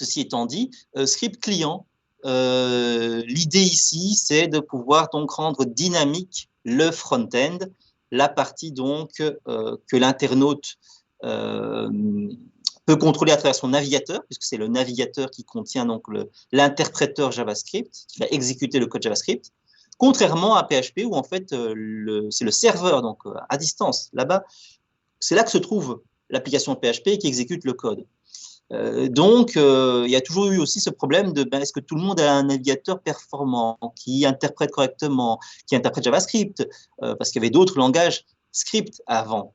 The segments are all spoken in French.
Ceci étant dit, script client, l'idée ici, c'est de pouvoir donc rendre dynamique le front-end, la partie donc que l'internaute peut contrôler à travers son navigateur, puisque c'est le navigateur qui contient donc l'interpréteur JavaScript, qui va exécuter le code JavaScript, contrairement à PHP où en fait c'est le serveur donc à distance. Là-bas, c'est là que se trouve l'application PHP qui exécute le code. Donc, il y a toujours eu aussi ce problème de est-ce que tout le monde a un navigateur performant, qui interprète correctement, qui interprète JavaScript, parce qu'il y avait d'autres langages script avant,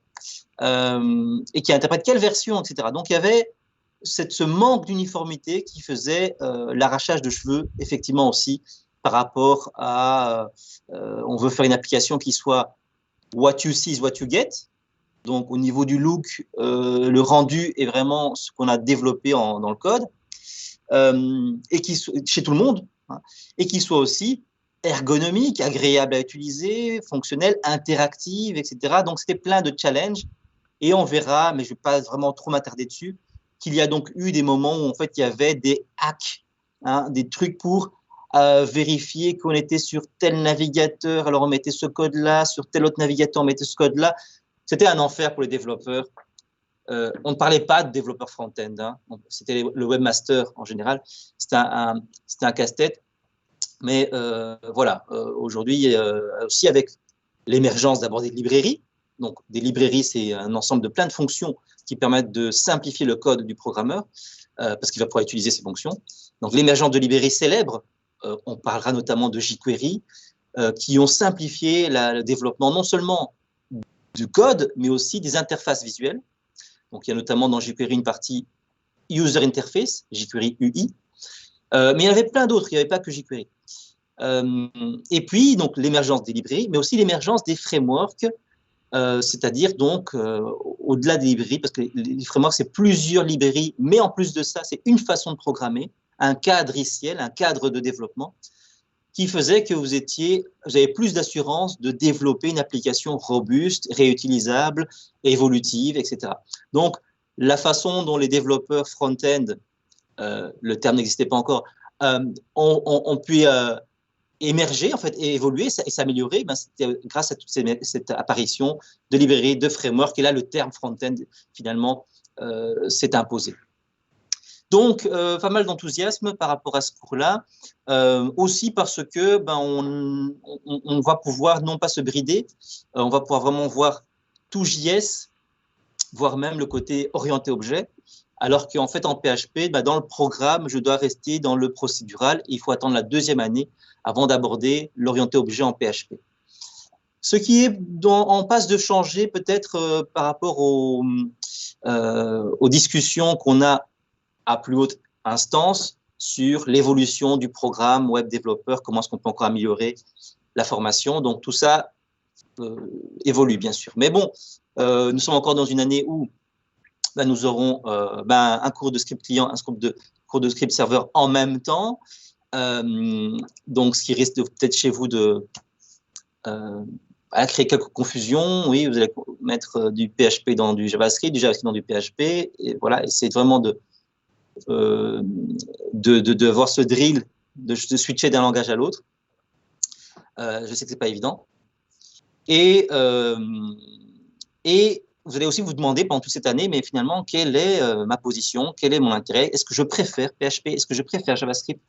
et qui interprète quelle version, etc. Donc, il y avait ce manque d'uniformité qui faisait l'arrachage de cheveux, effectivement aussi, par rapport à on veut faire une application qui soit what you see is what you get. Donc, au niveau du look, le rendu est vraiment ce qu'on a développé dans le code, et chez tout le monde, hein, et qui soit aussi ergonomique, agréable à utiliser, fonctionnel, interactive, etc. Donc, c'était plein de challenges. Et on verra, mais je ne vais pas vraiment trop m'attarder dessus, qu'il y a donc eu des moments où en fait, il y avait des hacks, hein, des trucs pour vérifier qu'on était sur tel navigateur, alors on mettait ce code-là, sur tel autre navigateur, on mettait ce code-là. C'était un enfer pour les développeurs. On ne parlait pas de développeurs front-end. Hein. C'était le webmaster en général. C'était un casse-tête. Mais voilà, aujourd'hui, aussi avec l'émergence d'abord des librairies. Donc, des librairies, c'est un ensemble de plein de fonctions qui permettent de simplifier le code du programmeur parce qu'il va pouvoir utiliser ces fonctions. Donc, l'émergence de librairies célèbres, on parlera notamment de jQuery, qui ont simplifié le développement non seulement du code, mais aussi des interfaces visuelles. Donc, il y a notamment dans jQuery une partie User Interface, jQuery UI, mais il y en avait plein d'autres, il n'y avait pas que jQuery. Et puis, donc, l'émergence des librairies, mais aussi l'émergence des frameworks, c'est-à-dire donc, au-delà des librairies, parce que les frameworks, c'est plusieurs librairies, mais en plus de ça, c'est une façon de programmer, un cadre ICL, un cadre de développement, qui faisait que vous avez plus d'assurance de développer une application robuste, réutilisable, évolutive, etc. Donc, la façon dont les développeurs front-end, le terme n'existait pas encore, ont pu émerger en fait, et évoluer et s'améliorer, ben, c'était grâce à toute cette apparition de librairies, de frameworks, et là, le terme front-end, finalement, s'est imposé. Donc, pas mal d'enthousiasme par rapport à ce cours-là, aussi parce que ben, on va pouvoir non pas se brider, on va pouvoir vraiment voir tout JS, voire même le côté orienté objet, alors qu'en fait, en PHP, ben, dans le programme, je dois rester dans le procédural, et il faut attendre la deuxième année avant d'aborder l'orienté objet en PHP. Ce qui est en passe de changer peut-être par rapport aux discussions qu'on a à plus haute instance sur l'évolution du programme web développeur, comment est-ce qu'on peut encore améliorer la formation. Donc, tout ça évolue, bien sûr. Mais bon, nous sommes encore dans une année où ben, nous aurons un cours de script client, un cours de script serveur en même temps. Donc, ce qui risque peut-être chez vous de créer quelques confusions. Oui, vous allez mettre du PHP dans du JavaScript dans du PHP. Et voilà, essayer vraiment de voir ce drill, de switcher d'un langage à l'autre. Je sais que ce n'est pas évident. Et vous allez aussi vous demander pendant toute cette année, mais finalement, quelle est ma position, quel est mon intérêt? Est-ce que je préfère PHP? Est-ce que je préfère JavaScript?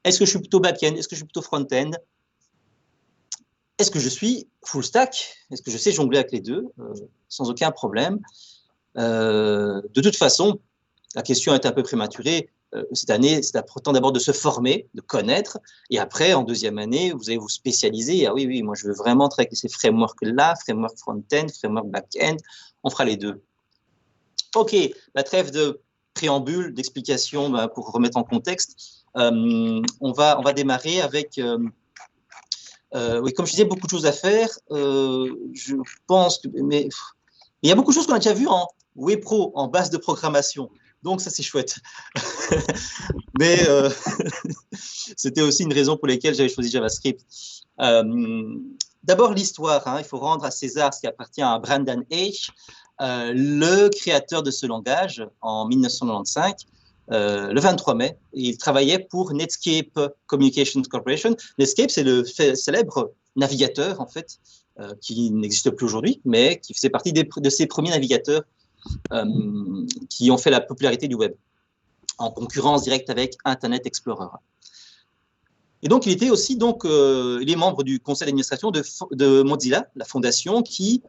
Est-ce que je suis plutôt back-end? Est-ce que je suis plutôt front-end? Est-ce que je suis full stack? Est-ce que je sais jongler avec les deux sans aucun problème? De toute façon, la question est un peu prématurée. Cette année, c'est important d'abord de se former, de connaître, et après, en deuxième année, vous allez vous spécialiser. Ah oui, moi, je veux vraiment travailler avec ces frameworks-là, framework front-end, framework back-end. On fera les deux. OK, la trêve de préambule, d'explication pour remettre en contexte. On va démarrer avec... oui, comme je disais, beaucoup de choses à faire. Je pense que... Mais il y a beaucoup de choses qu'on a déjà vues en WebPro, en base de programmation. Donc, ça, c'est chouette. Mais c'était aussi une raison pour laquelle j'avais choisi JavaScript. D'abord, l'histoire. Hein, il faut rendre à César ce qui appartient à Brandon H., le créateur de ce langage en 1995. le 23 mai. Il travaillait pour Netscape Communications Corporation. Netscape, c'est le célèbre navigateur, en fait, qui n'existe plus aujourd'hui, mais qui faisait partie de ces premiers navigateurs qui ont fait la popularité du web, en concurrence directe avec Internet Explorer. Et donc, il était aussi il est membre du conseil d'administration de Mozilla, la fondation qui,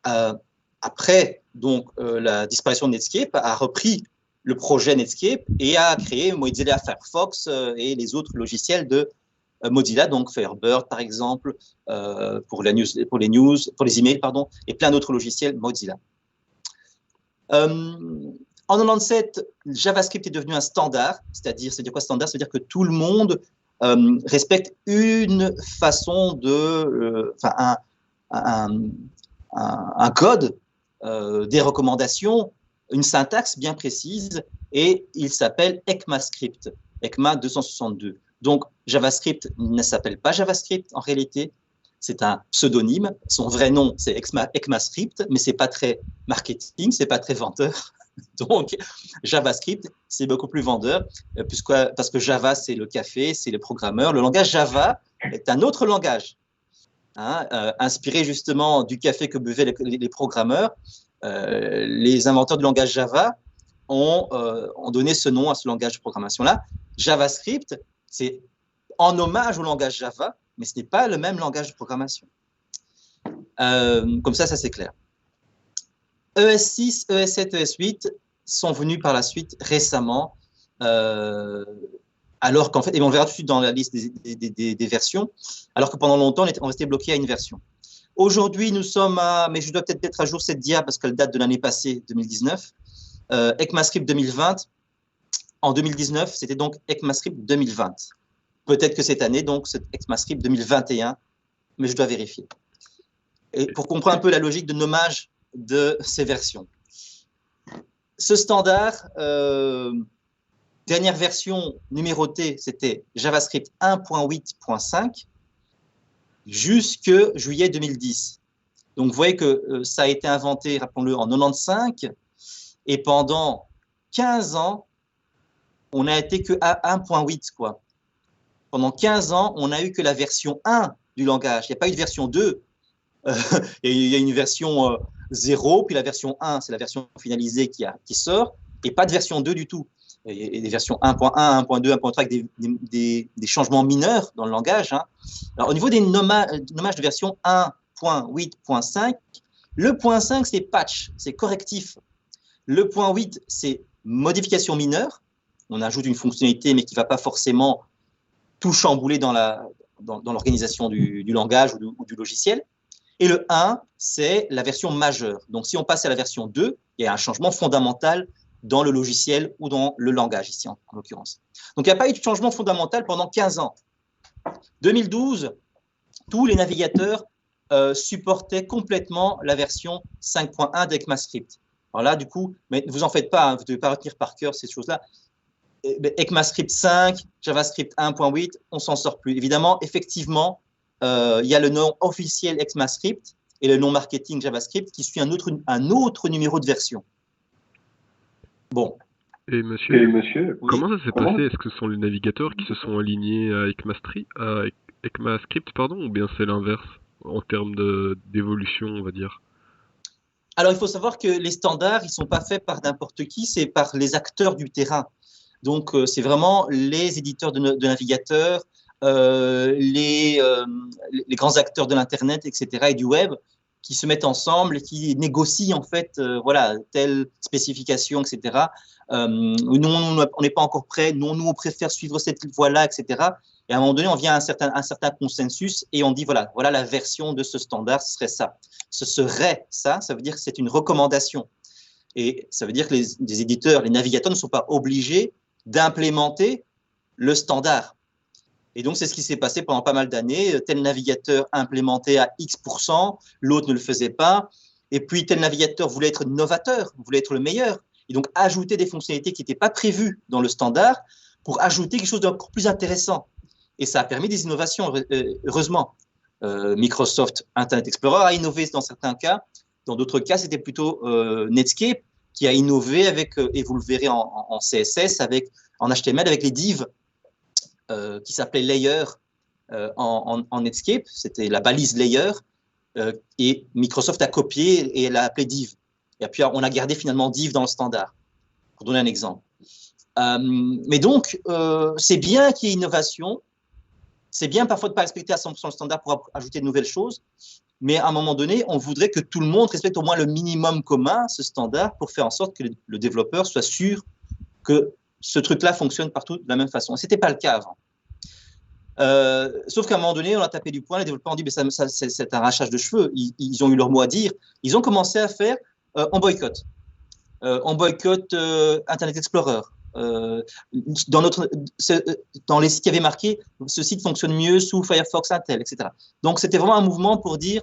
après la disparition de Netscape, a repris le projet Netscape et a créé Mozilla Firefox et les autres logiciels de Mozilla, donc Firebird par exemple, pour les emails, pardon, et plein d'autres logiciels Mozilla. En 97, JavaScript est devenu un standard, c'est-à-dire quoi standard? C'est-à-dire que tout le monde respecte une façon un code, des recommandations, une syntaxe bien précise, et il s'appelle ECMAScript, ECMA 262. Donc, JavaScript ne s'appelle pas JavaScript en réalité, c'est un pseudonyme. Son vrai nom, c'est ECMAScript, mais c'est pas très marketing, c'est pas très vendeur. Donc, JavaScript, c'est beaucoup plus vendeur, parce que Java, c'est le café, c'est les programmeurs. Le langage Java est un autre langage, inspiré justement du café que buvaient les programmeurs. Les inventeurs du langage Java ont donné ce nom à ce langage de programmation-là. JavaScript, c'est en hommage au langage Java, mais ce n'est pas le même langage de programmation. Comme ça c'est clair. ES6, ES7, ES8 sont venus par la suite récemment, alors qu'en fait, et on verra tout de suite dans la liste des versions, alors que pendant longtemps, on restait bloqué à une version. Aujourd'hui, nous sommes mais je dois peut-être mettre à jour cette dia parce qu'elle date de l'année passée, 2019, ECMAScript 2020. En 2019, c'était donc ECMAScript 2020. Peut-être que cette année, donc, c'est ECMAScript 2021, mais je dois vérifier. Et pour comprendre un peu la logique de nommage de ces versions. Ce standard, dernière version numérotée, c'était JavaScript 1.8.5 jusque juillet 2010. Donc, vous voyez que ça a été inventé, rappelons-le, en 95, et pendant 15 ans, on n'a été que à 1.8, quoi. Pendant 15 ans, on n'a eu que la version 1 du langage. Il n'y a pas eu de version 2. Il y a une version 0, puis la version 1, c'est la version finalisée qui sort, et pas de version 2 du tout. Et des versions 1.1, 1.2, 1.3 avec des changements mineurs dans le langage. Alors, au niveau des nommages de version 1.8.5, le point 5, c'est patch, c'est correctif. Le point 8, c'est modification mineure. On ajoute une fonctionnalité, mais qui ne va pas forcément tout chambouler dans l'organisation du langage ou du logiciel. Et le 1, c'est la version majeure. Donc, si on passe à la version 2, il y a un changement fondamental dans le logiciel ou dans le langage, ici en l'occurrence. Donc, il n'y a pas eu de changement fondamental pendant 15 ans. 2012, tous les navigateurs supportaient complètement la version 5.1 d'ECMAScript. Alors là, du coup, mais ne vous en faites pas, vous ne devez pas retenir par cœur ces choses-là. ECMAScript 5, JavaScript 1.8, on ne s'en sort plus. Évidemment, effectivement, il y a le nom officiel ECMAScript et le nom marketing JavaScript qui suit un autre numéro de version. Bon. Et monsieur, comment ça s'est passé? Est-ce que ce sont les navigateurs qui se sont alignés à ECMAScript, ou bien c'est l'inverse en termes d'évolution, on va dire? Alors, il faut savoir que les standards, ils ne sont pas faits par n'importe qui, c'est par les acteurs du terrain. Donc, c'est vraiment les éditeurs de navigateurs, les grands acteurs de l'Internet, etc., et du web, qui se mettent ensemble et qui négocient, en fait, voilà, telle spécification, etc. Nous, on n'est pas encore prêts, nous, on préfère suivre cette voie-là, etc. Et à un moment donné, on vient à un certain consensus et on dit, voilà la version de ce standard, ce serait ça. Ce serait ça, ça veut dire que c'est une recommandation. Et ça veut dire que les éditeurs, les navigateurs ne sont pas obligés d'implémenter le standard. Et donc, c'est ce qui s'est passé pendant pas mal d'années. Tel navigateur implémentait à X%, l'autre ne le faisait pas. Et puis, tel navigateur voulait être novateur, voulait être le meilleur. Et donc, ajouter des fonctionnalités qui n'étaient pas prévues dans le standard pour ajouter quelque chose d'encore plus intéressant. Et ça a permis des innovations, heureusement. Microsoft Internet Explorer a innové dans certains cas. Dans d'autres cas, c'était plutôt Netscape qui a innové avec, et vous le verrez en CSS, en HTML, avec les divs qui s'appelaient layer en Netscape. C'était la balise layer, et Microsoft a copié et l'a appelé div. Et puis, on a gardé finalement div dans le standard, pour donner un exemple. Mais donc, c'est bien qu'il y ait innovation. C'est bien parfois de ne pas respecter à 100% le standard pour ajouter de nouvelles choses, mais à un moment donné, on voudrait que tout le monde respecte au moins le minimum commun, ce standard, pour faire en sorte que le développeur soit sûr que ce truc-là fonctionne partout de la même façon. Ce n'était pas le cas avant. Sauf qu'à un moment donné, on a tapé du poing, les développeurs ont dit mais ça, c'est un arrachage de cheveux. Ils ont eu leur mot à dire. Ils ont commencé à faire on boycotte. On boycotte Internet Explorer. Dans les sites qui avaient marqué ce site fonctionne mieux sous Firefox Intel, etc. Donc c'était vraiment un mouvement pour dire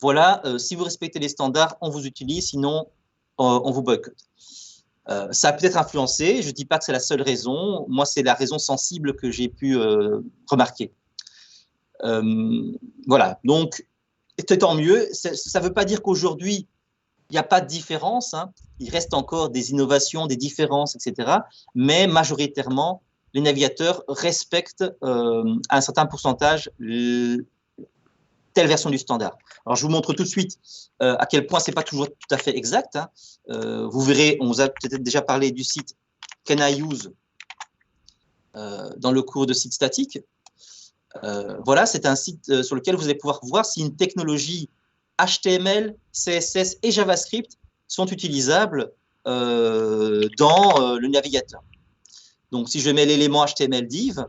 voilà, si vous respectez les standards, on vous utilise, sinon on vous boycotte. Ça a peut-être influencé, je ne dis pas que c'est la seule raison, moi c'est la raison sensible que j'ai pu remarquer. Voilà, donc tant mieux, ça ne veut pas dire qu'aujourd'hui il n'y a pas de différence, hein. Il reste encore des innovations, des différences, etc. Mais majoritairement, les navigateurs respectent à un certain pourcentage telle version du standard. Alors, je vous montre tout de suite à quel point ce n'est pas toujours tout à fait exact, hein. Vous verrez, on vous a peut-être déjà parlé du site Can I Use dans le cours de site statique. Voilà, c'est un site sur lequel vous allez pouvoir voir si une technologie HTML, CSS et JavaScript sont utilisables dans le navigateur. Donc, si je mets l'élément HTML div,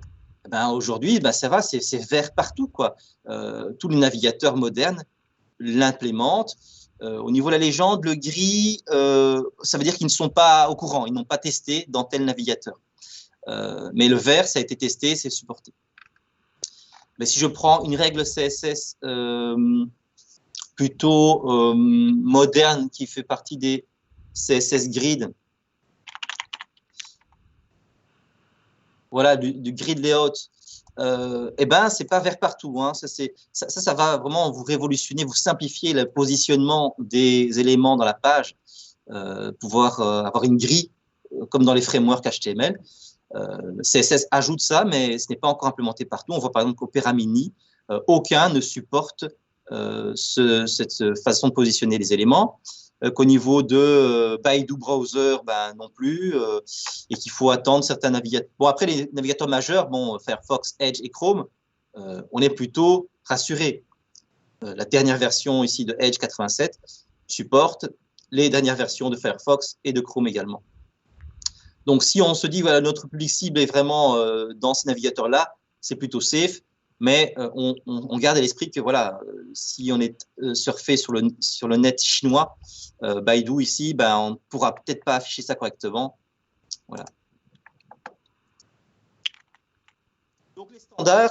ben, aujourd'hui, ben, ça va, c'est vert partout, quoi. Tous les navigateurs modernes l'implémentent. Au niveau de la légende, le gris, ça veut dire qu'ils ne sont pas au courant, ils n'ont pas testé dans tel navigateur. Mais le vert, ça a été testé, c'est supporté. Mais si je prends une règle CSS plutôt moderne qui fait partie des CSS grid, voilà, du grid layout, eh ben, c'est pas vert partout, hein. Ça va vraiment vous révolutionner, vous simplifier le positionnement des éléments dans la page, pouvoir avoir une grille comme dans les frameworks HTML. CSS ajoute ça, mais ce n'est pas encore implémenté partout. On voit par exemple qu'Opera Mini, aucun ne supporte cette façon de positionner les éléments, qu'au niveau de Baidu Browser, ben, non plus, et qu'il faut attendre certains navigateurs. Bon, après, les navigateurs majeurs, bon, Firefox, Edge et Chrome, on est plutôt rassuré. La dernière version ici de Edge 87 supporte les dernières versions de Firefox et de Chrome également. Donc, si on se dit, voilà, notre public cible est vraiment dans ces navigateurs-là, c'est plutôt safe. Mais on garde à l'esprit que voilà, si on est surfé sur le net chinois, Baidu ici, ben, on ne pourra peut-être pas afficher ça correctement. Voilà. Donc les standards,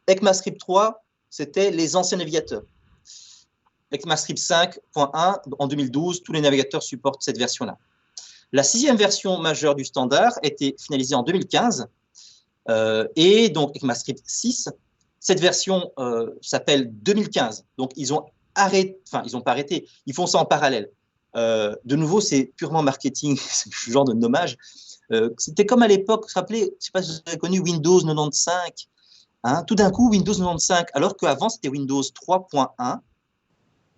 ECMAScript 3, c'était les anciens navigateurs. ECMAScript 5.1, en 2012, tous les navigateurs supportent cette version-là. La 6e version majeure du standard a été finalisée en 2015. Et donc, ECMAScript 6, cette version s'appelle 2015. Donc, ils ont arrêté, enfin, ils n'ont pas arrêté, ils font ça en parallèle. De nouveau, c'est purement marketing, c'est ce genre de nommage. C'était comme à l'époque, vous vous rappelez, je ne sais pas si vous avez connu Windows 95. Hein, tout d'un coup, Windows 95, alors qu'avant, c'était Windows 3.1.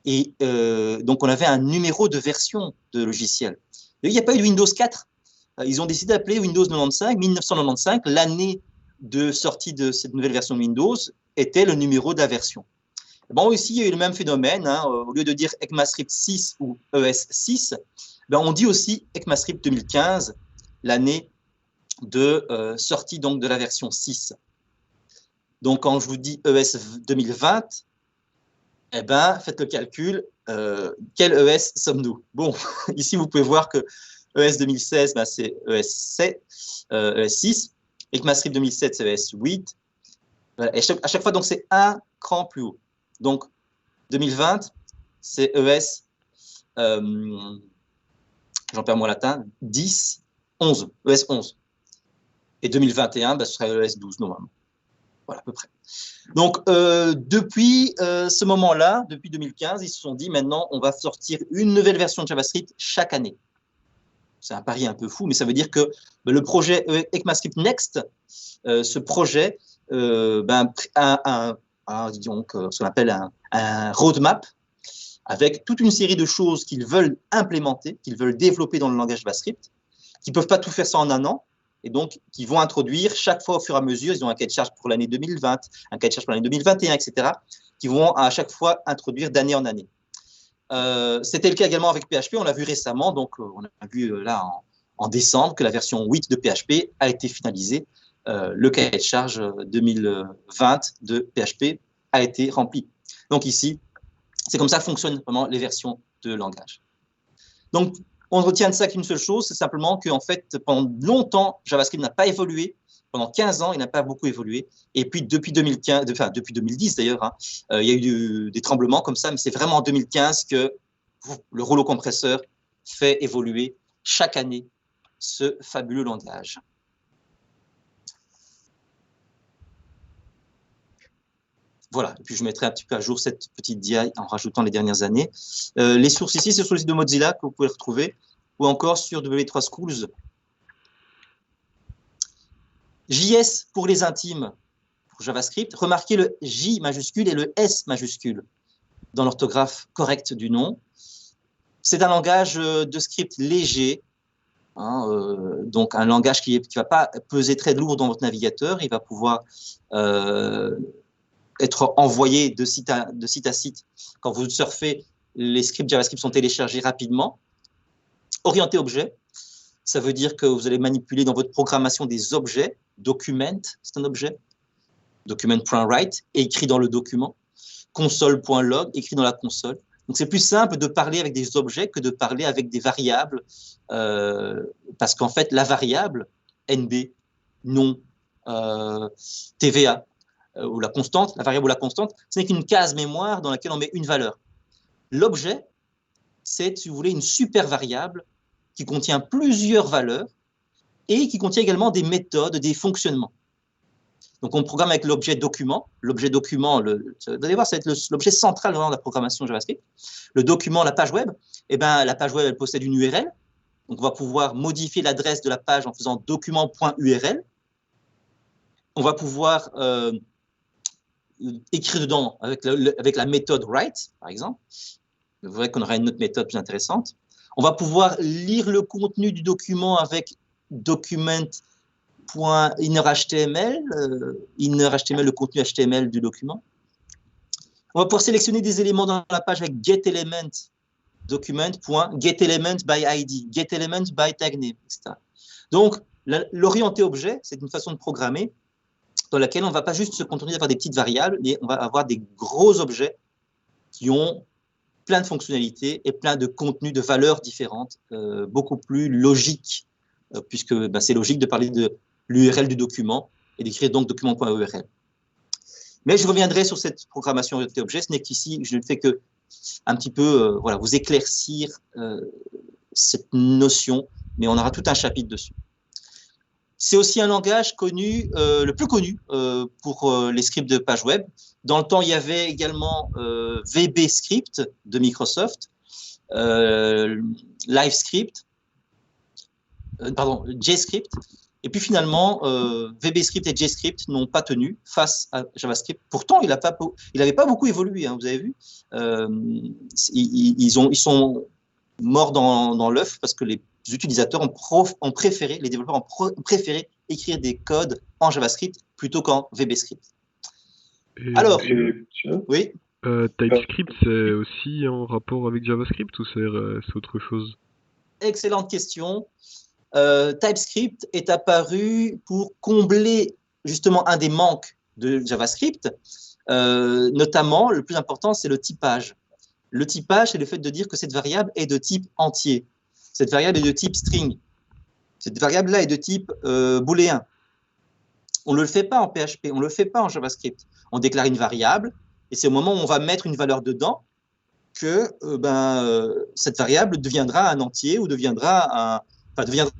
Et donc, on avait un numéro de version de logiciel. Il n'y a pas eu de Windows 4. Ils ont décidé d'appeler Windows 95, 1995, l'année de sortie de cette nouvelle version de Windows, était le numéro de la version. Bon, ici, il y a eu le même phénomène. Hein, au lieu de dire ECMAScript 6 ou ES6, ben, on dit aussi ECMAScript 2015, l'année de sortie donc, de la version 6. Donc, quand je vous dis ES 2020, eh ben, faites le calcul, quel ES sommes-nous? Bon, ici, vous pouvez voir que ES 2016, ben, c'est ES6. ECMAScript 2007, c'est ES8. Voilà. Et à chaque fois, donc, c'est un cran plus haut. Donc, 2020, c'est ES, j'en perds mon latin, 10, 11, ES 11. Et 2021, ben, ce serait ES 12, normalement. Voilà, à peu près. Donc, depuis ce moment-là, depuis 2015, ils se sont dit, maintenant, on va sortir une nouvelle version de JavaScript chaque année. C'est un pari un peu fou, mais ça veut dire que le projet ECMAScript Next, ce projet a ce qu'on appelle un roadmap avec toute une série de choses qu'ils veulent implémenter, qu'ils veulent développer dans le langage JavaScript, qui ne peuvent pas tout faire ça en un an, et donc qui vont introduire chaque fois au fur et à mesure, ils ont un cahier de charge pour l'année 2020, un cahier de charge pour l'année 2021, etc., qui vont à chaque fois introduire d'année en année. C'était le cas également avec PHP, on l'a vu récemment, donc on a vu là en décembre que la version 8 de PHP a été finalisée. Le cahier de charge 2020 de PHP a été rempli. Donc ici, c'est comme ça que fonctionnent vraiment les versions de langage. Donc, on retient de ça qu'une seule chose, c'est simplement qu'en fait, pendant longtemps, JavaScript n'a pas évolué. Pendant 15 ans, il n'a pas beaucoup évolué. Et puis, depuis 2010 d'ailleurs, hein, il y a eu des tremblements comme ça, mais c'est vraiment en 2015 que le rouleau compresseur fait évoluer chaque année ce fabuleux langage. Voilà, et puis je mettrai un petit peu à jour cette petite dia en rajoutant les dernières années. Les sources ici, c'est sur le site de Mozilla que vous pouvez retrouver, ou encore sur W3 Schools. JS pour les intimes, pour JavaScript. Remarquez le J majuscule et le S majuscule dans l'orthographe correcte du nom. C'est un langage de script léger, hein, donc un langage qui ne va pas peser très lourd dans votre navigateur. Il va pouvoir être envoyé de site à site. Quand vous surfez, les scripts JavaScript sont téléchargés rapidement. Orienté objet, ça veut dire que vous allez manipuler dans votre programmation des objets. Document, c'est un objet. Document.write, écrit dans le document. Console.log, écrit dans la console. Donc, c'est plus simple de parler avec des objets que de parler avec des variables, parce qu'en fait, la variable, NB, nom, TVA, ou la constante, la variable ou la constante, ce n'est qu'une case mémoire dans laquelle on met une valeur. L'objet, c'est, si vous voulez, une super variable qui contient plusieurs valeurs et qui contient également des méthodes, des fonctionnements. Donc, on programme avec l'objet document. L'objet document, vous allez voir, ça va être l'objet central de la programmation JavaScript. Le document, la page web, eh ben, la page web, elle possède une URL. Donc, on va pouvoir modifier l'adresse de la page en faisant document.url. On va pouvoir écrire dedans avec la méthode write, par exemple. Vous verrez qu'on aura une autre méthode plus intéressante. On va pouvoir lire le contenu du document avec document.innerHTML, innerHTML, le contenu HTML du document. On va pouvoir sélectionner des éléments dans la page avec getElement, document.getElementById, getElementByTagName, etc. Donc, l'orienté objet, c'est une façon de programmer dans laquelle on ne va pas juste se contenter d'avoir des petites variables, mais on va avoir des gros objets qui ont plein de fonctionnalités et plein de contenus, de valeurs différentes, beaucoup plus logiques, puisque c'est logique de parler de l'URL du document et d'écrire donc document.url. Mais je reviendrai sur cette programmation orientée objet. Ce n'est qu'ici, je ne fais que un petit peu voilà, vous éclaircir cette notion, mais on aura tout un chapitre dessus. C'est aussi un langage connu, le plus connu pour les scripts de page web. Dans le temps, il y avait également VBScript de Microsoft, LiveScript, JScript. Et puis finalement, VBScript et JScript n'ont pas tenu face à JavaScript. Pourtant, il n'avait pas beaucoup évolué, hein, vous avez vu. Ils sont morts dans l'œuf parce que les utilisateurs ont préféré, les développeurs ont préféré écrire des codes en JavaScript plutôt qu'en VBScript. Alors, oui. TypeScript, c'est aussi en rapport avec JavaScript ou c'est autre chose? Excellente question. TypeScript est apparu pour combler justement un des manques de JavaScript, notamment, le plus important, c'est le typage. Le typage, c'est le fait de dire que cette variable est de type entier. Cette variable est de type string. Cette variable-là est de type booléen. On ne le fait pas en PHP, on ne le fait pas en JavaScript. On déclare une variable, et c'est au moment où on va mettre une valeur dedans que cette variable deviendra un entier ou deviendra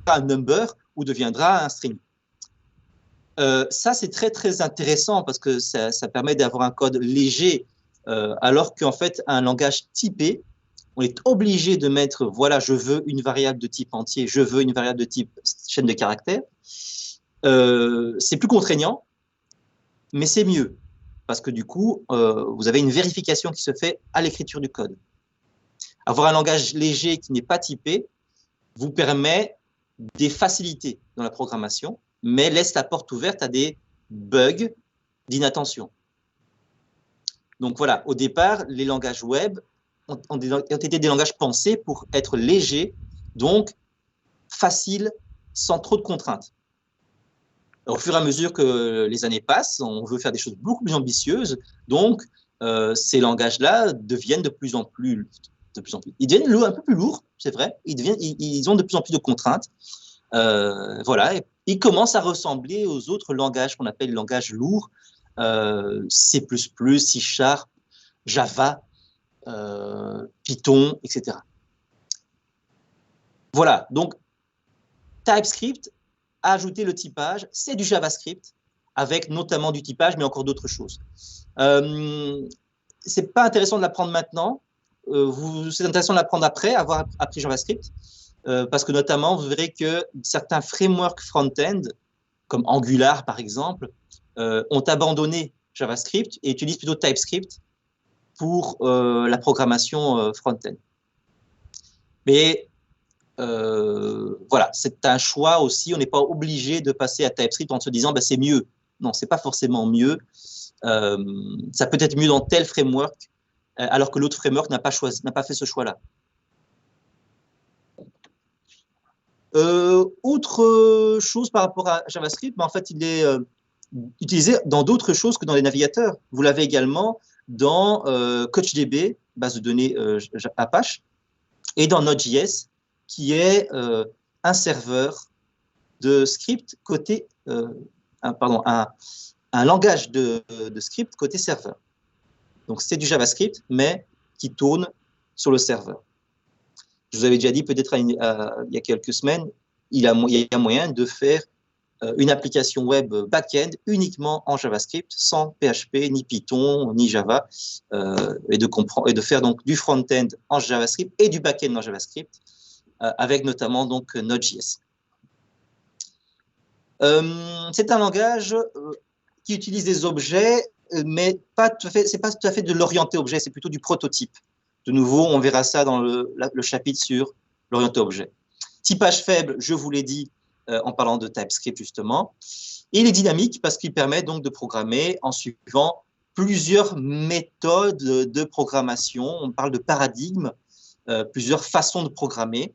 un number ou deviendra un string. Ça, c'est très, très intéressant parce que ça permet d'avoir un code léger, alors qu'en fait, un langage typé, on est obligé de mettre, voilà, je veux une variable de type entier, je veux une variable de type chaîne de caractères. C'est plus contraignant, mais c'est mieux parce que du coup, vous avez une vérification qui se fait à l'écriture du code. Avoir un langage léger qui n'est pas typé vous permet des facilités dans la programmation, mais laisse la porte ouverte à des bugs d'inattention. Donc voilà, au départ, les langages web ont été des langages pensés pour être légers, donc faciles, sans trop de contraintes. Au fur et à mesure que les années passent, on veut faire des choses beaucoup plus ambitieuses, donc ces langages-là deviennent de plus en plus. Ils deviennent un peu plus lourds, c'est vrai, ils ont de plus en plus de contraintes. Voilà, et ils commencent à ressembler aux autres langages qu'on appelle les langages lourds, C++, C Sharp, Java, Python, etc. Voilà, donc TypeScript a ajouté le typage, c'est du JavaScript, avec notamment du typage, mais encore d'autres choses. C'est pas intéressant de l'apprendre maintenant, c'est intéressant de l'apprendre après, avoir appris JavaScript, parce que notamment, vous verrez que certains frameworks front-end, comme Angular par exemple, ont abandonné JavaScript et utilisent plutôt TypeScript pour la programmation front-end. Mais voilà, c'est un choix aussi. On n'est pas obligé de passer à TypeScript en se disant c'est mieux. Non, c'est pas forcément mieux. Ça peut être mieux dans tel framework, alors que l'autre framework n'a pas fait ce choix-là. Autre chose par rapport à JavaScript, en fait, il est utilisé dans d'autres choses que dans les navigateurs. Vous l'avez également dans CouchDB, base de données Apache, et dans Node.js, qui est un serveur de script côté, un langage de script côté serveur. Donc, c'est du JavaScript, mais qui tourne sur le serveur. Je vous avais déjà dit, peut-être il y a quelques semaines, il y a moyen de faire une application web back-end uniquement en JavaScript, sans PHP, ni Python, ni Java, et de faire donc du front-end en JavaScript et du back-end en JavaScript, avec notamment donc Node.js. C'est un langage qui utilise des objets, mais c'est pas tout à fait de l'orienté objet, c'est plutôt du prototype. De nouveau, on verra ça dans le chapitre sur l'orienté objet. Typage faible, je vous l'ai dit en parlant de TypeScript justement. Et il est dynamique parce qu'il permet donc de programmer en suivant plusieurs méthodes de programmation. On parle de paradigmes, plusieurs façons de programmer.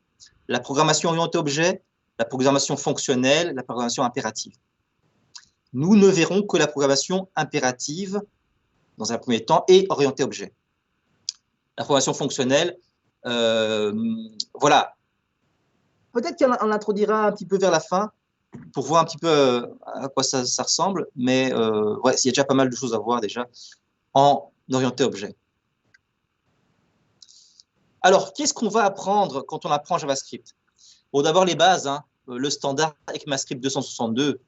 La programmation orientée objet, la programmation fonctionnelle, la programmation impérative. Nous ne verrons que la programmation impérative dans un premier temps et orientée objet. La programmation fonctionnelle, voilà. Peut-être qu'on l'introduira un petit peu vers la fin pour voir un petit peu à quoi ça ressemble, mais ouais, il y a déjà pas mal de choses à voir déjà en orienté objet. Alors, qu'est-ce qu'on va apprendre quand on apprend JavaScript? Bon, d'abord les bases, hein, le standard ECMAScript 262,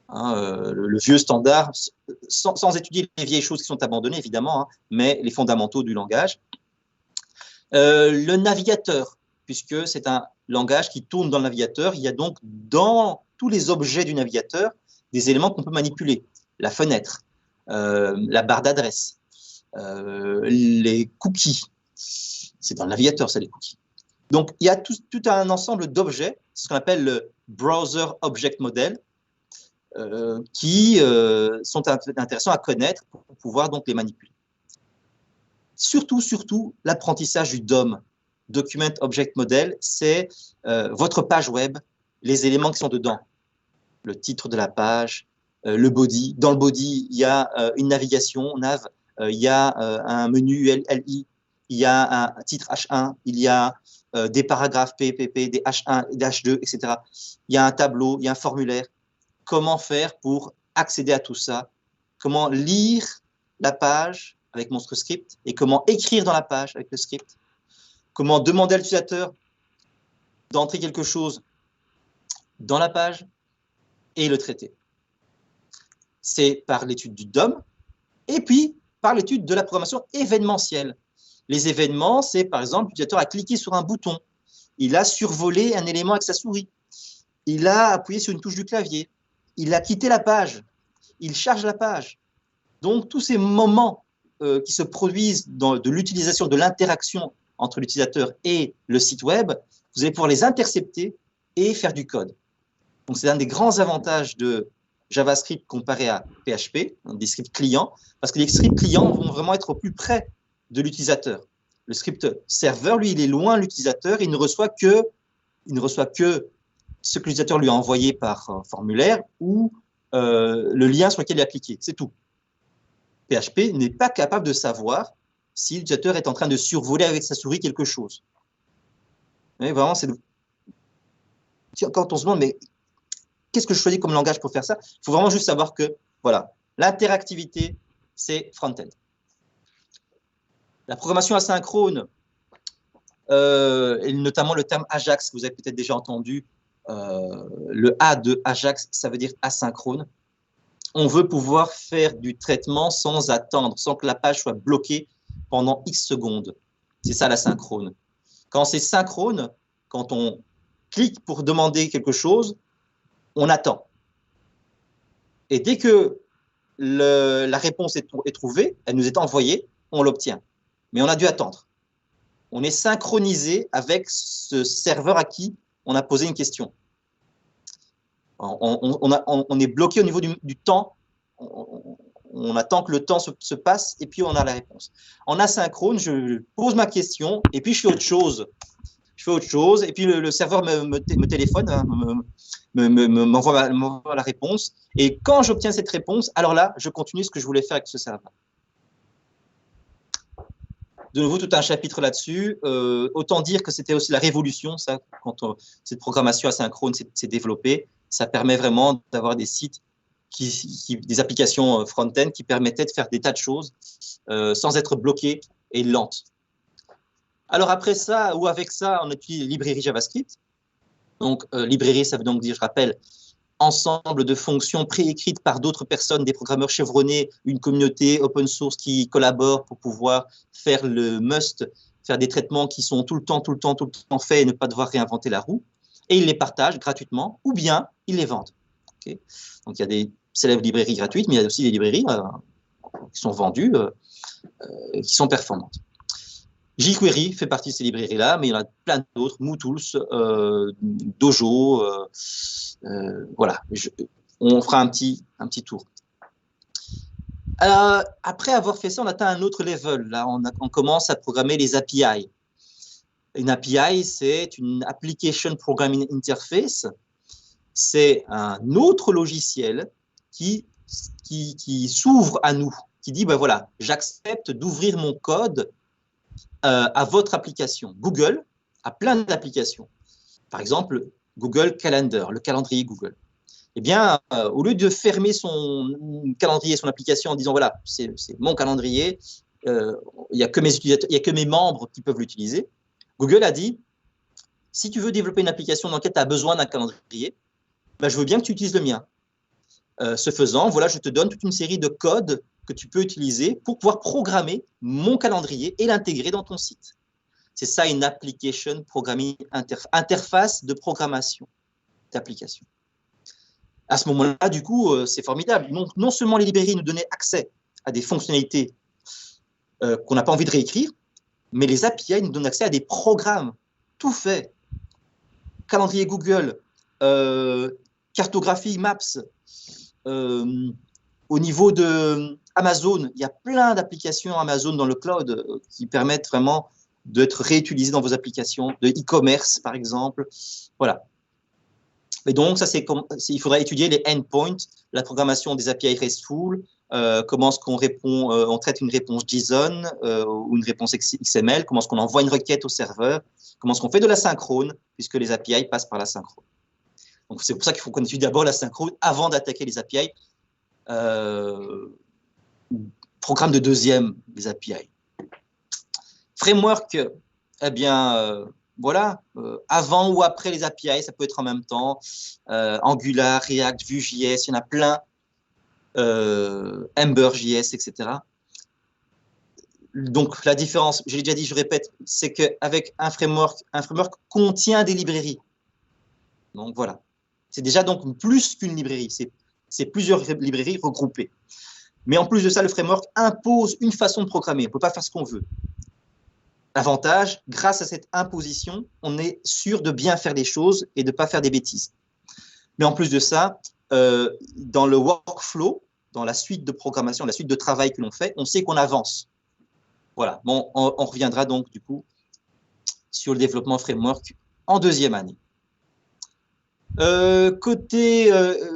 hein, le vieux standard, sans étudier les vieilles choses qui sont abandonnées évidemment, hein, mais les fondamentaux du langage. Le navigateur, puisque c'est un langage qui tourne dans le navigateur, il y a donc dans tous les objets du navigateur des éléments qu'on peut manipuler. La fenêtre, la barre d'adresse, les cookies. C'est dans le navigateur, ça, les cookies. Donc, il y a tout un ensemble d'objets, ce qu'on appelle le Browser Object Model, qui sont intéressants à connaître pour pouvoir donc les manipuler. Surtout, l'apprentissage du DOM, Document Object Model, c'est votre page web, les éléments qui sont dedans. Le titre de la page, le body. Dans le body, il y a une navigation, nav, il y a un menu LI, il y a un titre H1, il y a des paragraphes PPP, des H1, des H2, etc. Il y a un tableau, il y a un formulaire. Comment faire pour accéder à tout ça? Comment lire la page avec MonstreScript et comment écrire dans la page avec le script? Comment demander à l'utilisateur d'entrer quelque chose dans la page et le traiter. c'est par l'étude du DOM, et puis par l'étude de la programmation événementielle. Les événements, c'est par exemple, l'utilisateur a cliqué sur un bouton, il a survolé un élément avec sa souris, il a appuyé sur une touche du clavier, il a quitté la page, il charge la page. Donc, tous ces moments qui se produisent de l'utilisation, de l'interaction entre l'utilisateur et le site web, vous allez pouvoir les intercepter et faire du code. Donc, c'est un des grands avantages de JavaScript comparé à PHP, des scripts clients, parce que les scripts clients vont vraiment être au plus près de l'utilisateur. Le script serveur, lui, il est loin de l'utilisateur, il ne reçoit que ce que l'utilisateur lui a envoyé par formulaire ou le lien sur lequel il a cliqué, c'est tout. PHP n'est pas capable de savoir si l'utilisateur est en train de survoler avec sa souris quelque chose. Mais vraiment, c'est quand on se demande, mais qu'est-ce que je choisis comme langage pour faire ça? Il faut vraiment juste savoir que, voilà, l'interactivité, c'est front-end. La programmation asynchrone, et notamment le terme Ajax, que vous avez peut-être déjà entendu, le A de Ajax, ça veut dire asynchrone. On veut pouvoir faire du traitement sans attendre, sans que la page soit bloquée pendant X secondes. C'est ça l'asynchrone. Quand c'est synchrone, quand on clique pour demander quelque chose, on attend. Et dès que la réponse est trouvée, elle nous est envoyée, on l'obtient. Mais on a dû attendre. On est synchronisé avec ce serveur à qui on a posé une question. On est bloqué au niveau du temps. On attend que le temps se passe et puis on a la réponse. En asynchrone, je pose ma question et puis je fais autre chose. Et puis le serveur me téléphone, m'envoie la réponse. Et quand j'obtiens cette réponse, alors là, je continue ce que je voulais faire avec ce serveur. De nouveau, tout un chapitre là-dessus. Autant dire que c'était aussi la révolution, ça, quand cette programmation asynchrone s'est développée. Ça permet vraiment d'avoir des sites, des applications front-end qui permettaient de faire des tas de choses sans être bloquées et lentes. Alors après ça, ou avec ça, on utilise les librairies JavaScript. Donc, librairie, ça veut donc dire, je rappelle, ensemble de fonctions préécrites par d'autres personnes, des programmeurs chevronnés, une communauté open source qui collabore pour pouvoir faire le must, faire des traitements qui sont tout le temps faits et ne pas devoir réinventer la roue. Et ils les partagent gratuitement, ou bien ils les vendent. Okay. Donc, il y a des célèbres librairies gratuites, mais il y a aussi des librairies qui sont vendues, qui sont performantes. jQuery fait partie de ces librairies-là, mais il y en a plein d'autres, MooTools, Dojo, voilà. On fera un petit tour. Après avoir fait ça, on atteint un autre level. Là, on commence à programmer les API. Une API, c'est une Application Programming Interface. C'est un autre logiciel qui s'ouvre à nous, qui dit, ben voilà, j'accepte d'ouvrir mon code à votre application. Google a plein d'applications. Par exemple, Google Calendar, le calendrier Google. Eh bien, au lieu de fermer son calendrier, son application en disant, voilà, c'est mon calendrier, il n'y a que mes utilisateurs, il n'y a que mes membres qui peuvent l'utiliser, Google a dit, si tu veux développer une application dans laquelle tu as besoin d'un calendrier, ben, je veux bien que tu utilises le mien. Ce faisant, voilà, je te donne toute une série de codes que tu peux utiliser pour pouvoir programmer mon calendrier et l'intégrer dans ton site. C'est ça une application programming interface de programmation d'application. À ce moment-là, du coup, c'est formidable. Donc, non seulement les librairies nous donnaient accès à des fonctionnalités qu'on n'a pas envie de réécrire, mais les API nous donnent accès à des programmes tout faits. Calendrier Google, cartographie Maps, au niveau de Amazon, il y a plein d'applications Amazon dans le cloud qui permettent vraiment d'être réutilisées dans vos applications, de e-commerce par exemple. Voilà. Et donc, ça, il faudra étudier les endpoints, la programmation des API RESTful, comment est-ce qu'on répond, on traite une réponse JSON ou une réponse XML, comment est-ce qu'on envoie une requête au serveur, comment est-ce qu'on fait de la synchrone, puisque les API passent par la synchrone. Donc, c'est pour ça qu'il faut qu'on étudie d'abord la synchrone avant d'attaquer les API. Programme de deuxième, les API. Framework, eh bien, voilà, avant ou après les API, ça peut être en même temps. Angular, React, Vue.js, il y en a plein. Ember.js, etc. Donc, la différence, j'ai déjà dit, je répète, c'est qu'avec un framework contient des librairies. Donc, voilà. C'est déjà donc plus qu'une librairie, c'est plusieurs librairies regroupées. Mais en plus de ça, le framework impose une façon de programmer. On ne peut pas faire ce qu'on veut. L'avantage, grâce à cette imposition, on est sûr de bien faire les choses et de ne pas faire des bêtises. Mais en plus de ça, dans le workflow, dans la suite de programmation, la suite de travail que l'on fait, on sait qu'on avance. Voilà, bon, on reviendra donc du coup sur le développement framework en deuxième année. Côté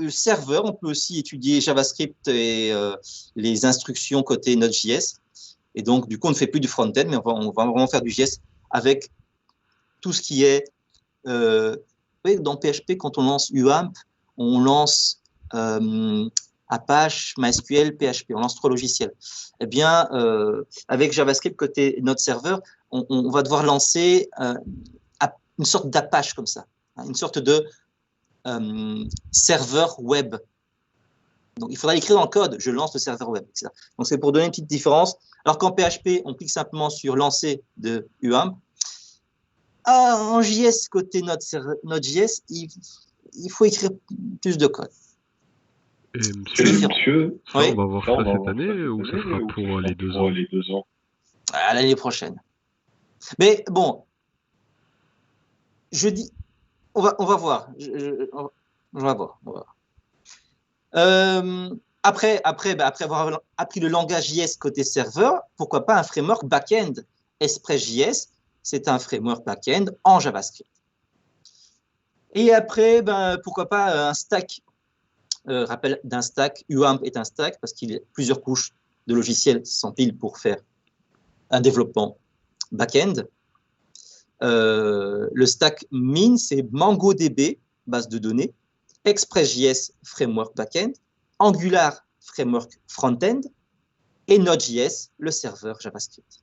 serveur, on peut aussi étudier JavaScript et les instructions côté Node.js. Et donc, du coup, on ne fait plus du front-end, mais on va vraiment faire du JS avec tout ce qui est… dans PHP, quand on lance UAMP, on lance Apache, MySQL, PHP, on lance 3 logiciels. Eh bien, avec JavaScript côté notre serveur, on va devoir lancer une sorte d'Apache comme ça, une sorte de serveur web. Donc, il faudra écrire dans le code, je lance le serveur web, etc. Donc, c'est pour donner une petite différence. Alors qu'en PHP, on clique simplement sur lancer de UAMP. En JS, côté Node.js, il faut écrire plus de code. Et monsieur, ça, oui. On va voir ça cette année ou ça sera pour les 2 ans? À l'année prochaine. Mais bon, je dis, on va voir. On va voir. Après avoir appris le langage JS côté serveur, pourquoi pas un framework back-end. Express.js, c'est un framework back-end en JavaScript. Et après, pourquoi pas un stack. Rappel d'un stack, UAMP est un stack parce qu'il y a plusieurs couches de logiciels s'empilent pour faire un développement back-end. Le stack MIN, c'est MongoDB, base de données, Express.js, framework back-end, Angular, framework front-end, et Node.js, le serveur JavaScript.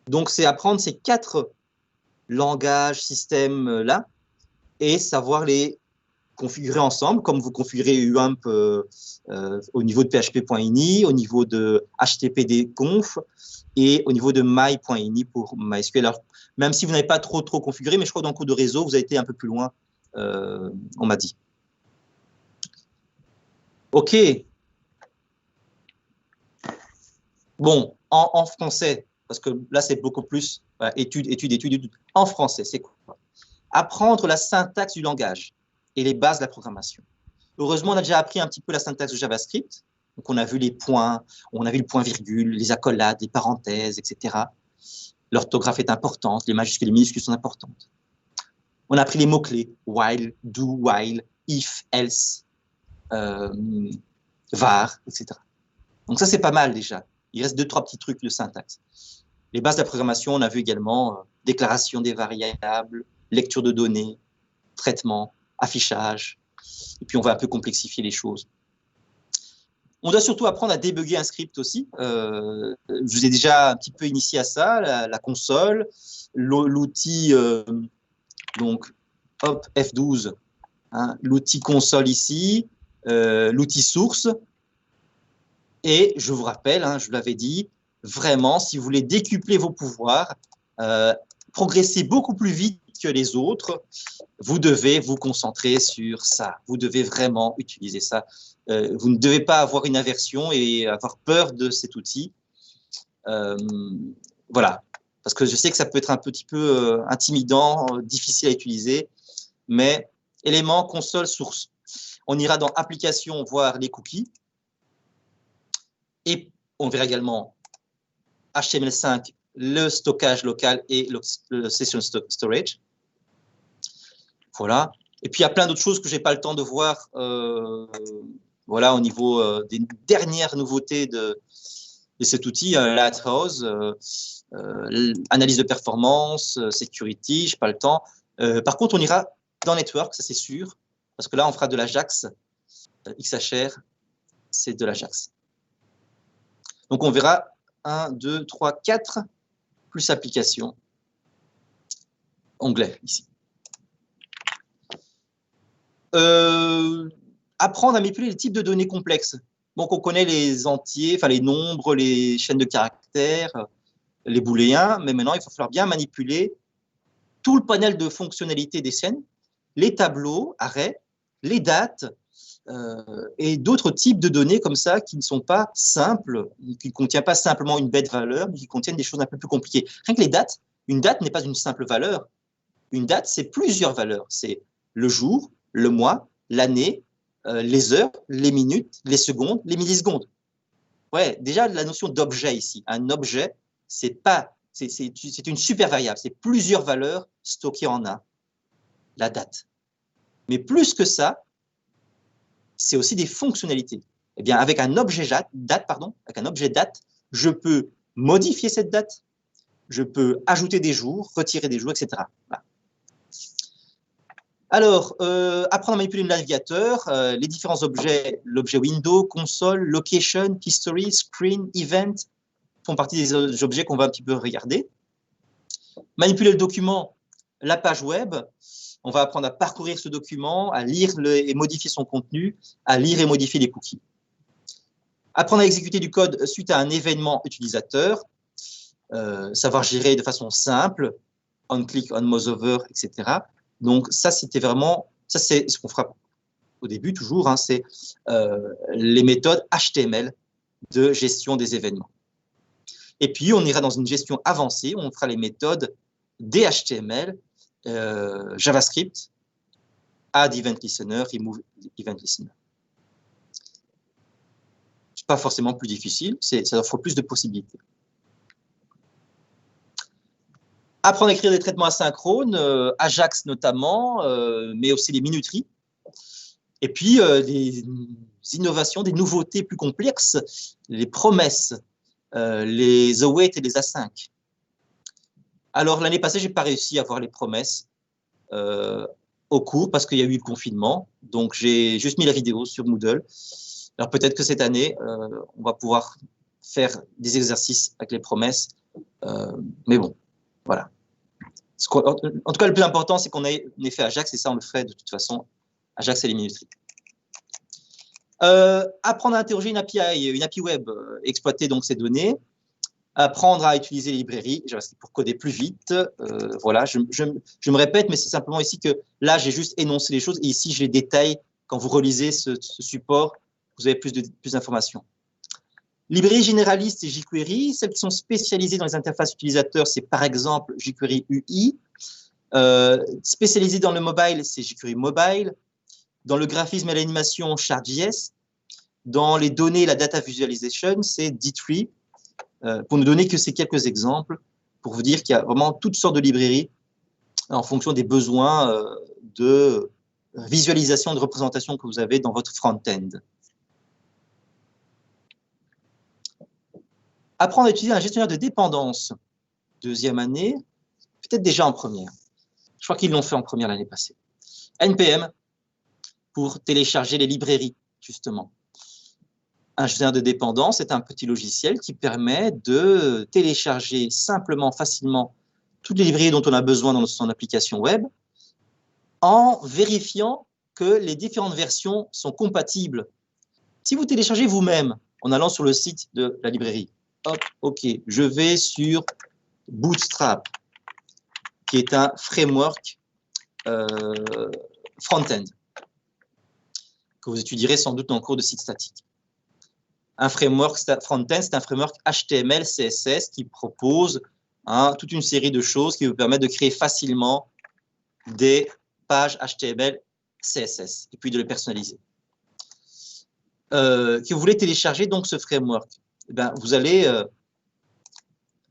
Donc, c'est apprendre ces 4 langages, systèmes-là, et savoir les configurer ensemble, comme vous configurez UAMP au niveau de php.ini, au niveau de httpd-conf et au niveau de my.ini pour MySQL. Alors, même si vous n'avez pas trop configuré, mais je crois que dans le cours de réseau, vous avez été un peu plus loin, on m'a dit. OK. Bon, en français, parce que là, c'est beaucoup plus études. En français, c'est quoi? Apprendre la syntaxe du langage et les bases de la programmation. Heureusement, on a déjà appris un petit peu la syntaxe de JavaScript. Donc, on a vu les points, on a vu le point-virgule, les accolades, les parenthèses, etc. L'orthographe est importante, les majuscules et les minuscules sont importantes. On a appris les mots-clés, while, do, while, if, else, var, etc. Donc ça, c'est pas mal déjà. Il reste 2-3 petits trucs de syntaxe. Les bases de la programmation, on a vu également déclaration des variables, lecture de données, traitement, affichage. Et puis, on va un peu complexifier les choses. On doit surtout apprendre à débugger un script aussi. Je vous ai déjà un petit peu initié à ça, la console, l'outil, donc, hop, F12, hein, l'outil console ici, l'outil source. Et je vous rappelle, hein, je vous l'avais dit, vraiment, si vous voulez décupler vos pouvoirs, progresser beaucoup plus vite que les autres, vous devez vous concentrer sur ça. Vous devez vraiment utiliser ça. Vous ne devez pas avoir une aversion et avoir peur de cet outil. Voilà. Parce que je sais que ça peut être un petit peu intimidant, difficile à utiliser, mais élément, console, source. On ira dans application voir les cookies. Et on verra également HTML5, le stockage local et le session storage. Voilà. Et puis, il y a plein d'autres choses que je n'ai pas le temps de voir voilà, au niveau des dernières nouveautés de cet outil, Lighthouse, analyse de performance, security, je n'ai pas le temps. Par contre, on ira dans Network, ça c'est sûr, parce que là, on fera de l'Ajax. XHR, c'est de l'Ajax. Donc, on verra 1, 2, 3, 4, plus application, onglet ici. apprendre à manipuler les types de données complexes. Donc, on connaît les entiers, enfin les nombres, les chaînes de caractères, les booléens, mais maintenant, il va falloir bien manipuler tout le panel de fonctionnalités des chaînes, les tableaux, arrêts, les dates et d'autres types de données comme ça qui ne sont pas simples, qui ne contiennent pas simplement une bête valeur, mais qui contiennent des choses un peu plus compliquées. Rien que les dates, une date n'est pas une simple valeur. Une date, c'est plusieurs valeurs. C'est le jour, le mois, l'année, les heures, les minutes, les secondes, les millisecondes. Ouais, déjà, la notion d'objet ici. Un objet, c'est une super variable. C'est plusieurs valeurs stockées en un. La date. Mais plus que ça, c'est aussi des fonctionnalités. Eh bien, avec un objet date, je peux modifier cette date, je peux ajouter des jours, retirer des jours, etc. Voilà. Alors, apprendre à manipuler le navigateur, les différents objets, l'objet window, console, location, history, screen, event, font partie des objets qu'on va un petit peu regarder. Manipuler le document, la page web, on va apprendre à parcourir ce document, à lire et modifier son contenu, à lire et modifier les cookies. Apprendre à exécuter du code suite à un événement utilisateur, savoir gérer de façon simple, on-click, on-mouse-over, etc. Donc ça, c'est ce qu'on fera au début toujours, hein, c'est les méthodes HTML de gestion des événements. Et puis, on ira dans une gestion avancée, on fera les méthodes DHTML, JavaScript, add event listener, remove event listener. C'est pas forcément plus difficile, ça offre plus de possibilités. Apprendre à écrire des traitements asynchrones, Ajax notamment, mais aussi les minuteries. Et puis, des innovations, des nouveautés plus complexes, les promesses, les await et les async. Alors, l'année passée, je n'ai pas réussi à voir les promesses au cours parce qu'il y a eu le confinement. Donc, j'ai juste mis la vidéo sur Moodle. Alors, peut-être que cette année, on va pouvoir faire des exercices avec les promesses. Mais bon, voilà. En tout cas, le plus important, c'est qu'on ait fait Ajax, et ça, on le fait de toute façon. Ajax et les minuteries. Apprendre à interroger une API web, exploiter donc ces données. Apprendre à utiliser les librairies pour coder plus vite. Voilà, je me répète, mais c'est simplement ici que là, j'ai juste énoncé les choses et ici, je les détaille. Quand vous relisez ce support, vous avez plus d'informations. Librairies généralistes et jQuery, celles qui sont spécialisées dans les interfaces utilisateurs, c'est par exemple jQuery UI. Spécialisées dans le mobile, c'est jQuery Mobile. Dans le graphisme et l'animation, Chart.js. Dans les données et la data visualization, c'est D3. Pour ne donner que ces quelques exemples, pour vous dire qu'il y a vraiment toutes sortes de librairies en fonction des besoins de visualisation, de représentation que vous avez dans votre front-end. Apprendre à utiliser un gestionnaire de dépendance, deuxième année, peut-être déjà en première. Je crois qu'ils l'ont fait en première l'année passée. NPM, pour télécharger les librairies, justement. Un gestionnaire de dépendance est un petit logiciel qui permet de télécharger simplement, facilement, toutes les librairies dont on a besoin dans son application web, en vérifiant que les différentes versions sont compatibles. Si vous téléchargez vous-même, en allant sur le site de la librairie, hop, OK, je vais sur Bootstrap, qui est un framework front-end, que vous étudierez sans doute dans le cours de site statique. Un framework front-end, c'est un framework HTML, CSS qui propose toute une série de choses qui vous permettent de créer facilement des pages HTML, CSS, et puis de les personnaliser. Que vous voulez télécharger donc ce framework, eh bien, vous allez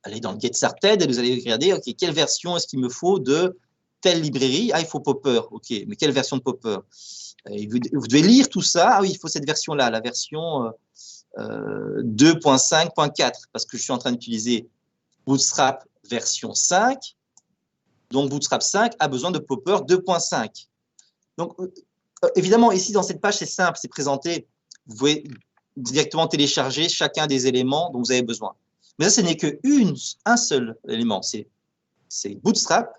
aller dans le Get Started et vous allez regarder, OK, quelle version est-ce qu'il me faut de telle librairie? Ah, il faut Popper, OK, mais quelle version de Popper? Et vous devez lire tout ça. Ah oui, il faut cette version-là, la version 2.5.4, parce que je suis en train d'utiliser Bootstrap version 5. Donc, Bootstrap 5 a besoin de Popper 2.5. Donc, évidemment, ici, dans cette page, c'est simple, c'est présenté. Vous pouvez directement télécharger chacun des éléments dont vous avez besoin. Mais ça, ce n'est qu'un seul élément, c'est Bootstrap.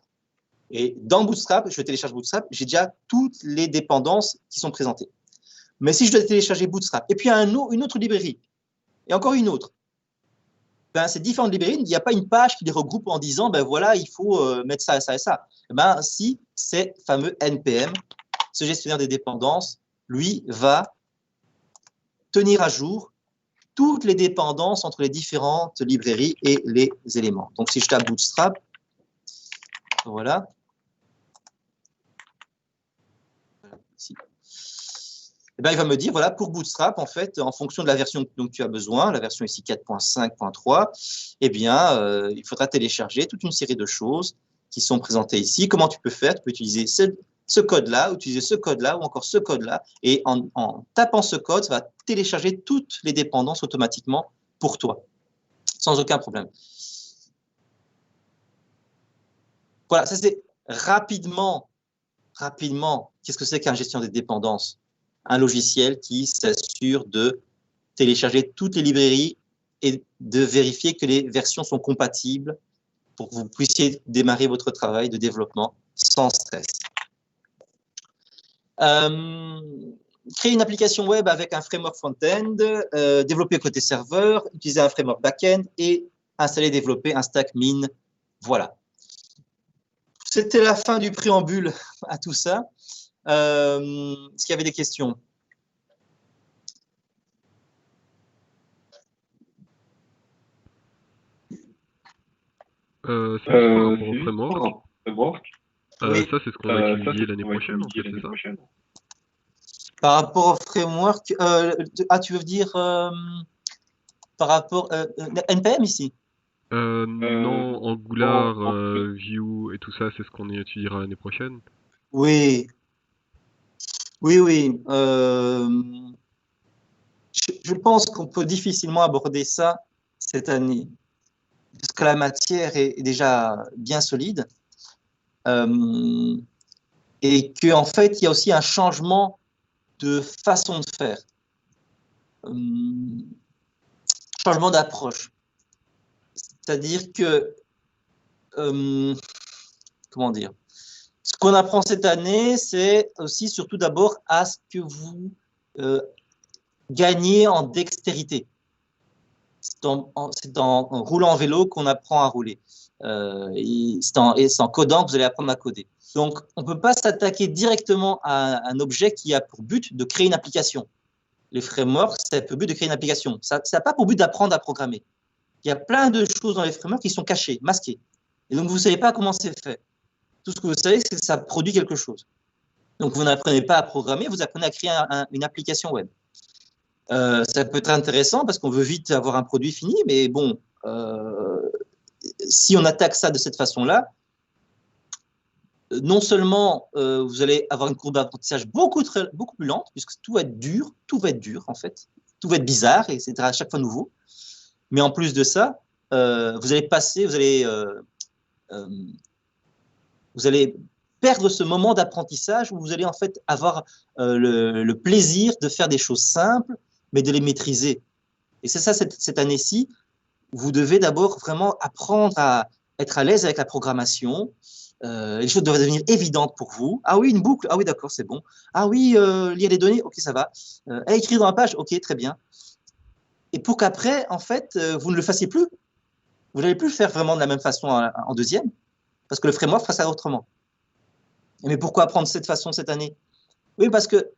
Et dans Bootstrap, je télécharge Bootstrap, j'ai déjà toutes les dépendances qui sont présentées. Mais si je dois télécharger Bootstrap, et puis une autre librairie, et encore une autre, ces différentes librairies, il n'y a pas une page qui les regroupe en disant, voilà, il faut mettre ça, ça et ça. Si c'est fameux NPM, ce gestionnaire des dépendances, lui, va tenir à jour toutes les dépendances entre les différentes librairies et les éléments. Donc, si je tape Bootstrap, voilà. Ici. Il va me dire, voilà, pour Bootstrap, en fait, en fonction de la version dont tu as besoin, la version ici 4.5.3, il faudra télécharger toute une série de choses qui sont présentées ici. Comment tu peux faire? Tu peux utiliser ce code-là, utiliser ce code-là, ou encore ce code-là, et en tapant ce code, ça va télécharger toutes les dépendances automatiquement pour toi, sans aucun problème. Voilà, ça c'est rapidement, qu'est-ce que c'est qu'un gestion des dépendances? Un logiciel qui s'assure de télécharger toutes les librairies et de vérifier que les versions sont compatibles pour que vous puissiez démarrer votre travail de développement sans stress. Créer une application web avec un framework front-end, développer côté serveur, utiliser un framework back-end et installer, développer un stack Min. Voilà. C'était la fin du préambule à tout ça. Est-ce qu'il y avait des questions? C'est par rapport au framework. Oui. Ça, c'est ce qu'on va étudier l'année prochaine, en fait, c'est ça? Par rapport au framework, tu veux dire par rapport NPM ici? Non, Angular, Vue et tout ça, c'est ce qu'on étudiera l'année prochaine. Oui. Oui. Je pense qu'on peut difficilement aborder ça cette année, parce que la matière est déjà bien solide, et qu'en fait, il y a aussi un changement de façon de faire, changement d'approche. C'est-à-dire que, comment dire, ce qu'on apprend cette année, c'est aussi surtout d'abord à ce que vous gagnez en dextérité. C'est en roulant en vélo qu'on apprend à rouler. Et c'est en codant que vous allez apprendre à coder. Donc, on ne peut pas s'attaquer directement à un objet qui a pour but de créer une application. Les frameworks, c'est pour but de créer une application. Ça n'a pas pour but d'apprendre à programmer. Il y a plein de choses dans les frameworks qui sont cachées, masquées. Et donc, vous ne savez pas comment c'est fait. Tout ce que vous savez, c'est que ça produit quelque chose. Donc, vous n'apprenez pas à programmer, vous apprenez à créer une application web. Ça peut être intéressant parce qu'on veut vite avoir un produit fini, mais bon, si on attaque ça de cette façon-là, non seulement vous allez avoir une courbe d'apprentissage beaucoup plus lente, puisque tout va être dur en fait, tout va être bizarre et c'est à chaque fois nouveau. Mais en plus de ça, vous allez perdre ce moment d'apprentissage où vous allez en fait avoir le plaisir de faire des choses simples, mais de les maîtriser. Et c'est ça, cette année-ci, vous devez d'abord vraiment apprendre à être à l'aise avec la programmation. Les choses doivent devenir évidentes pour vous. Ah oui, une boucle. Ah oui, d'accord, c'est bon. Ah oui, lire les données. Ok, ça va. Écrire dans la page. Ok, très bien. Et pour qu'après, en fait, vous ne le fassiez plus. Vous n'allez plus le faire vraiment de la même façon en deuxième, parce que le framework fera ça autrement. Mais pourquoi apprendre de cette façon cette année? Oui, parce que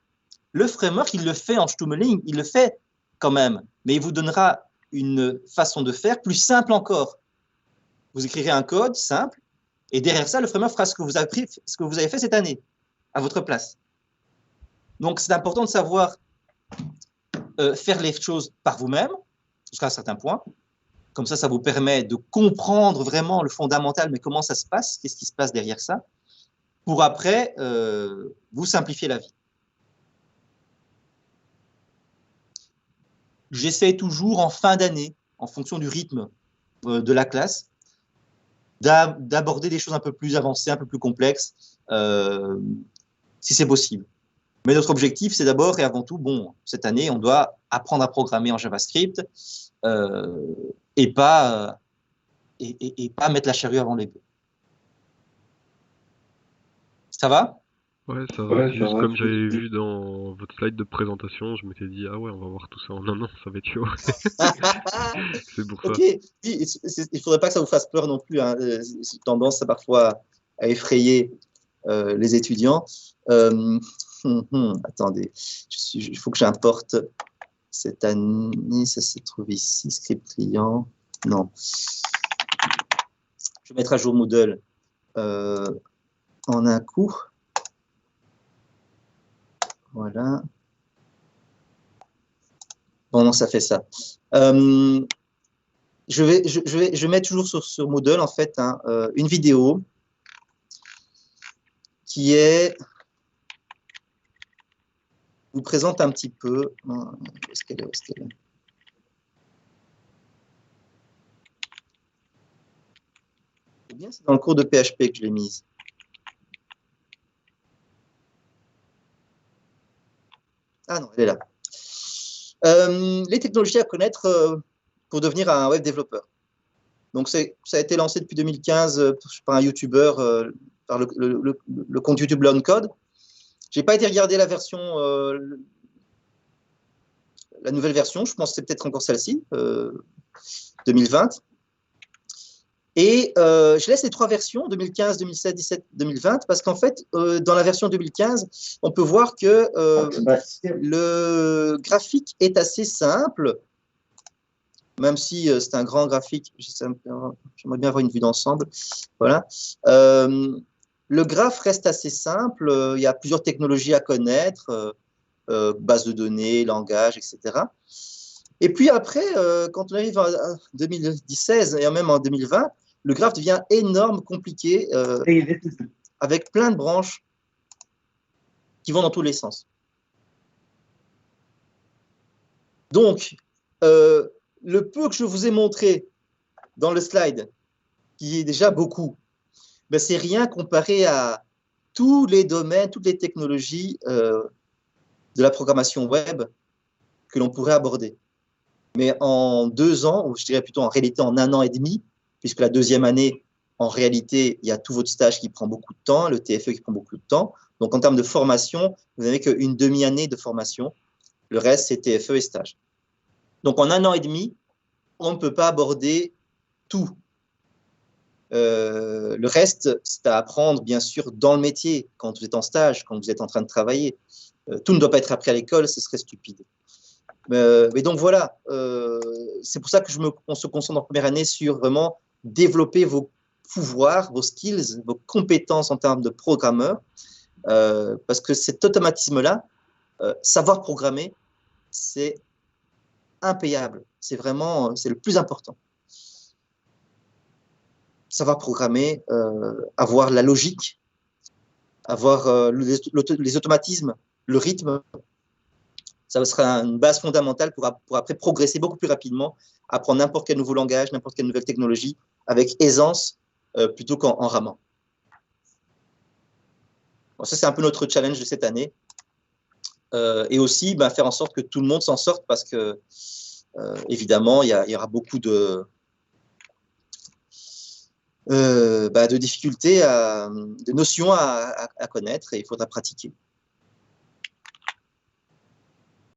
le framework, il le fait en Stumeling, il le fait quand même, mais il vous donnera une façon de faire plus simple encore. Vous écrirez un code simple, et derrière ça, le framework fera ce que vous avez fait cette année, à votre place. Donc, c'est important de savoir faire les choses par vous-même, jusqu'à un certain point. Comme ça vous permet de comprendre vraiment le fondamental, mais comment ça se passe, qu'est-ce qui se passe derrière ça, pour après vous simplifier la vie. J'essaie toujours en fin d'année, en fonction du rythme de la classe, d'aborder des choses un peu plus avancées, un peu plus complexes, si c'est possible. Mais notre objectif, c'est d'abord et avant tout, bon, cette année, on doit apprendre à programmer en JavaScript et pas mettre la charrue avant les bœufs. Ça va? Ouais, ça va. C'est juste comme j'avais vu dans votre slide de présentation, je m'étais dit, ah ouais, on va voir tout ça en un an, ça va être chaud. C'est pour ça. Ok, il faudrait pas que ça vous fasse peur non plus, hein. C'est tendance parfois à effrayer les étudiants. Attendez, il faut que j'importe cette année, ça se trouve ici, script client. Non. Je vais mettre à jour Moodle en un coup. Voilà. Bon, non, ça fait ça. Je mets toujours sur Moodle, en fait, hein, une vidéo qui vous présente un petit peu. Est-ce qu'elle est, C'est bien, c'est dans le cours de PHP que je l'ai mise. Ah non, elle est là. Les technologies à connaître pour devenir un web développeur. Donc, ça a été lancé depuis 2015 par un YouTuber, par le compte YouTube Learn Code. Je n'ai pas été regarder la version, la nouvelle version, je pense que c'est peut-être encore celle-ci, 2020. Et je laisse les trois versions, 2015, 2016, 2017, 2020, parce qu'en fait, dans la version 2015, on peut voir que le graphique est assez simple, même si c'est un grand graphique. J'aimerais bien avoir une vue d'ensemble. Voilà. Le graphe reste assez simple. Il y a plusieurs technologies à connaître, base de données, langage, etc. Et puis après, quand on arrive en 2016 et même en 2020, le graphe devient énorme, compliqué, avec plein de branches qui vont dans tous les sens. Donc, le peu que je vous ai montré dans le slide, qui est déjà beaucoup, ben, c'est rien comparé à tous les domaines, toutes les technologies de la programmation web que l'on pourrait aborder. Mais en 2 ans, ou je dirais plutôt en réalité en 1 an et demi, puisque la deuxième année, en réalité, il y a tout votre stage qui prend beaucoup de temps, le TFE qui prend beaucoup de temps. Donc, en termes de formation, vous n'avez qu'une demi-année de formation. Le reste, c'est TFE et stage. Donc, en 1 an et demi, on ne peut pas aborder tout. Le reste, c'est à apprendre, bien sûr, dans le métier, quand vous êtes en stage, quand vous êtes en train de travailler. Tout ne doit pas être appris à l'école, ce serait stupide. Mais donc voilà, c'est pour ça que on se concentre en première année sur vraiment développer vos pouvoirs, vos skills, vos compétences en termes de programmeur, parce que cet automatisme-là, savoir programmer, c'est impayable. C'est vraiment, c'est le plus important. Savoir programmer, avoir la logique, avoir les automatismes, le rythme, ça sera une base fondamentale pour après progresser beaucoup plus rapidement, apprendre n'importe quel nouveau langage, n'importe quelle nouvelle technologie avec aisance plutôt qu'en ramant. Bon, ça, c'est un peu notre challenge de cette année. Et aussi, faire en sorte que tout le monde s'en sorte parce que, évidemment, il y aura beaucoup de difficultés, de notions à connaître et il faudra pratiquer.